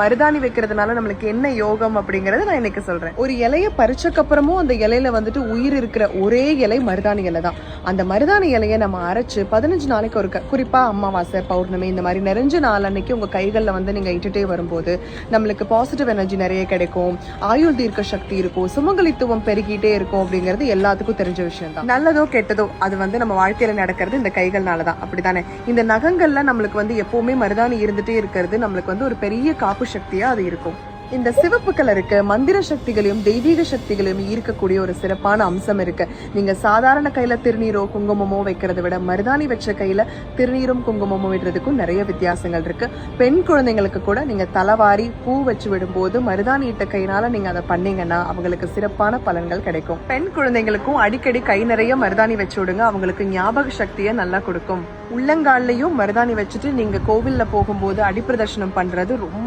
மருதாணி வைக்கிறதுனால நம்மளுக்கு என்ன யோகம் அப்படிங்கறத நான் இன்னைக்கு சொல்றேன். ஒரு இலைய பறிச்சக்கு அப்புறமும் அந்த இலையில வந்துட்டு உயிர் இருக்கிற ஒரே இலை மருதாணி இலை தான். அந்த மருதாணி இலையை நம்ம அரைச்சு 15 நாளைக்கு ஒரு குறிப்பா அமாவாசை, பௌர்ணமி இந்த மாதிரி நிறைஞ்ச நாள் அன்னைக்கு உங்க கைகள்ல வந்து நீங்க இட்டுட்டே வரும்போது நம்மளுக்கு பாசிட்டிவ் எனர்ஜி நிறைய கிடைக்கும், ஆயுள் தீர்க்க சக்தி இருக்கும், சுமங்கலித்துவம் பெருகிட்டே இருக்கும் அப்படிங்கிறது எல்லாத்துக்கும் தெரிஞ்ச விஷயம் தான். நல்லதோ கெட்டதோ அது வந்து நம்ம வாழ்க்கையில நடக்கிறது இந்த கைகள்னாலதான். அப்படித்தானே? இந்த நகங்கள்ல நம்மளுக்கு வந்து எப்பவுமே மருதாணி இருந்துட்டே இருக்கிறது நம்மளுக்கு வந்து ஒரு பெரிய காப்பு சக்தியா அது இருக்கும். இந்த சிவப்பு கலருக்கு மந்திர சக்திகளையும் தெய்வீக சக்திகளையும் ஈர்க்கக்கூடிய ஒரு சிறப்பான அம்சம் இருக்கு. நீங்க சாதாரண கையில திருநீரோ குங்குமமோ வைக்கிறத விட மருதாணி வச்ச கையில திருநீரும் குங்குமமோ விடுறதுக்கும் நிறைய வித்தியாசங்கள் இருக்கு. பெண் குழந்தைங்களுக்கு கூட நீங்க தலைவாரி பூ வச்சு விடும்போது மருதாணி இட்ட கையினால நீங்க அதை பண்ணீங்கன்னா அவங்களுக்கு சிறப்பான பலன்கள் கிடைக்கும். பெண் குழந்தைங்களுக்கும் அடிக்கடி கை நிறைய மருதாணி வச்சு விடுங்க, அவங்களுக்கு ஞாபக சக்தியை நல்லா கொடுக்கும். உள்ளங்கால்லையும் மருதாணி வச்சுட்டு நீங்க கோவில்ல போகும்போது அடிப்பிரதர்ஷனம் பண்றது ரொம்ப